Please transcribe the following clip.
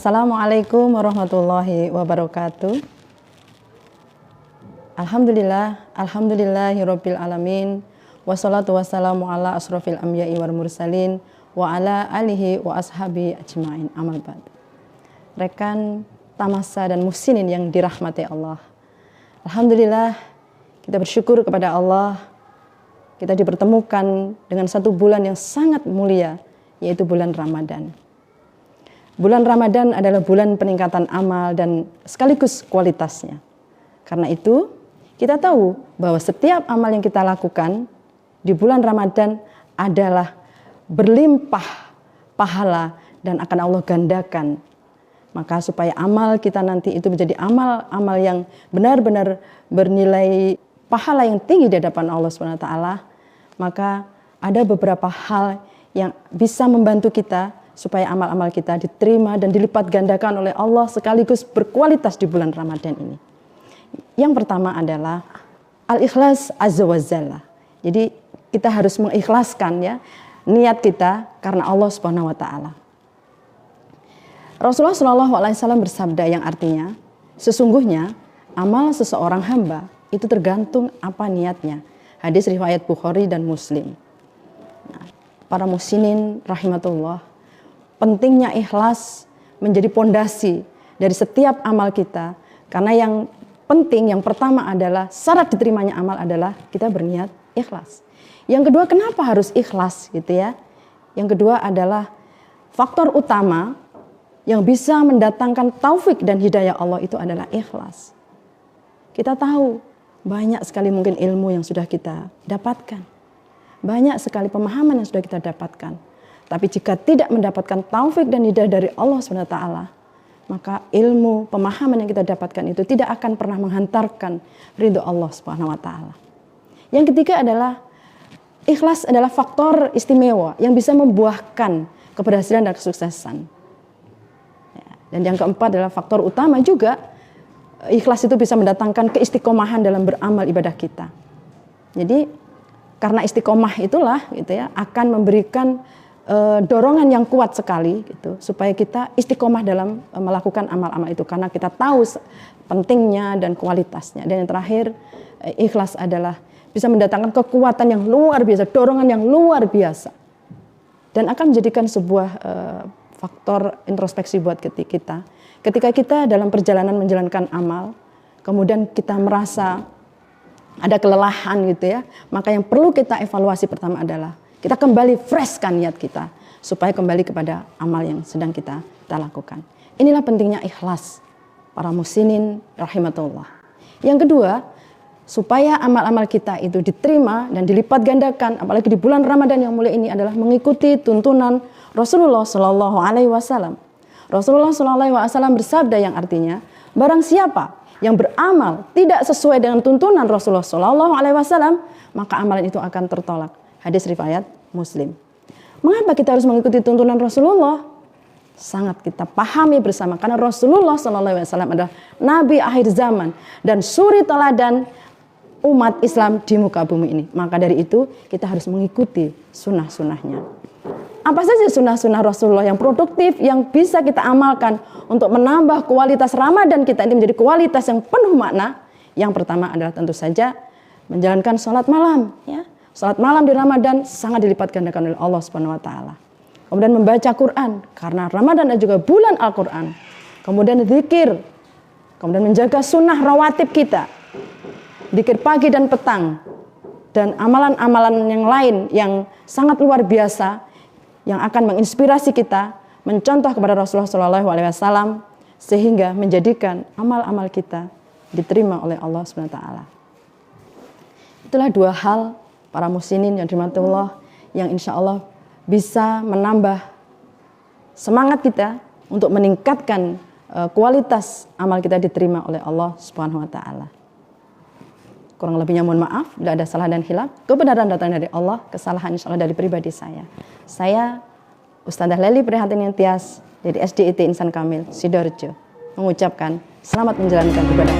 Assalamualaikum warahmatullahi wabarakatuh. Alhamdulillahirabbil alamin. Wassalatu wassalamu ala asrofil anbiya'i wal mursalin wa ala alihi wa ashabi ajmain. Amal ba'd. Rekan Tamasa dan Muhsinin yang dirahmati Allah. Alhamdulillah, kita bersyukur kepada Allah. Kita dipertemukan dengan satu bulan yang sangat mulia, yaitu bulan Ramadan. Bulan Ramadan adalah bulan peningkatan amal dan sekaligus kualitasnya. Karena itu, kita tahu bahwa setiap amal yang kita lakukan di bulan Ramadan adalah berlimpah pahala dan akan Allah gandakan. Maka supaya amal kita nanti itu menjadi amal-amal yang benar-benar bernilai pahala yang tinggi di hadapan Allah SWT, maka ada beberapa hal yang bisa membantu kita supaya amal-amal kita diterima dan dilipat gandakan oleh Allah sekaligus berkualitas di bulan Ramadan ini. Yang pertama adalah al-ikhlas azza wa jalla. Jadi kita harus mengikhlaskan ya niat kita karena Allah Subhanahu wa taala. Rasulullah SAW bersabda yang artinya, sesungguhnya amal seseorang hamba itu tergantung apa niatnya. Hadis riwayat Bukhari dan Muslim. Nah, para muhsinin rahimatullah, pentingnya ikhlas menjadi pondasi dari setiap amal kita. Karena yang penting, yang pertama adalah syarat diterimanya amal adalah kita berniat ikhlas. Yang kedua, kenapa harus ikhlas gitu ya? Yang kedua adalah faktor utama yang bisa mendatangkan taufik dan hidayah Allah itu adalah ikhlas. Kita tahu banyak sekali mungkin ilmu yang sudah kita dapatkan. Banyak sekali pemahaman yang sudah kita dapatkan. Tapi jika tidak mendapatkan taufik dan hidayah dari Allah SWT, maka ilmu, pemahaman yang kita dapatkan itu tidak akan pernah menghantarkan ridho Allah SWT. Yang ketiga adalah ikhlas adalah faktor istimewa yang bisa membuahkan keberhasilan dan kesuksesan. Dan yang keempat adalah faktor utama juga, ikhlas itu bisa mendatangkan keistiqomahan dalam beramal ibadah kita. Jadi karena istiqomah itulah gitu ya akan memberikan dorongan yang kuat sekali gitu supaya kita istiqomah dalam melakukan amal-amal itu karena kita tahu pentingnya dan kualitasnya. Dan yang terakhir, ikhlas adalah bisa mendatangkan kekuatan yang luar biasa, dorongan yang luar biasa, dan akan menjadikan sebuah faktor introspeksi buat kita. Ketika kita dalam perjalanan menjalankan amal, kemudian kita merasa ada kelelahan gitu ya, maka yang perlu kita evaluasi pertama adalah kita kembali freshkan niat kita supaya kembali kepada amal yang sedang kita lakukan. Inilah pentingnya ikhlas para muhsinin rahimatullah. Yang kedua, supaya amal-amal kita itu diterima dan dilipat gandakan, apalagi di bulan Ramadan yang mulia ini adalah mengikuti tuntunan Rasulullah Shallallahu Alaihi Wasallam. Rasulullah Shallallahu Alaihi Wasallam bersabda yang artinya, barang siapa yang beramal tidak sesuai dengan tuntunan Rasulullah Shallallahu Alaihi Wasallam, maka amalan itu akan tertolak. Hadis riwayat Muslim. Mengapa kita harus mengikuti tuntunan Rasulullah? Sangat kita pahami bersama karena Rasulullah SAW adalah Nabi akhir zaman dan suri teladan umat Islam di muka bumi ini. Maka dari itu kita harus mengikuti sunnah-sunnahnya. Apa saja sunnah-sunnah Rasulullah yang produktif yang bisa kita amalkan untuk menambah kualitas Ramadan kita ini menjadi kualitas yang penuh makna? Yang pertama adalah tentu saja menjalankan sholat malam ya. Salat malam di Ramadan sangat dilipat gandakan oleh Allah Subhanahu wa taala. Kemudian membaca Quran karena Ramadan dan juga bulan Al-Qur'an. Kemudian zikir. Kemudian menjaga sunnah rawatib kita. Zikir pagi dan petang. Dan amalan-amalan yang lain yang sangat luar biasa yang akan menginspirasi kita mencontoh kepada Rasulullah SAW sehingga menjadikan amal-amal kita diterima oleh Allah Subhanahu wa taala. Itulah dua hal para muhsinin yang dirahmati Allah yang insya Allah bisa menambah semangat kita untuk meningkatkan kualitas amal kita diterima oleh Allah Subhanahu wa taala. Kurang lebihnya mohon maaf, tidak ada salah dan khilaf. Kebenaran datang dari Allah, kesalahan insya Allah dari pribadi saya. Saya Ustadzah Leli Prihatini Tias dari SDIT Insan Kamil Sidoarjo mengucapkan selamat menjalankan ibadah.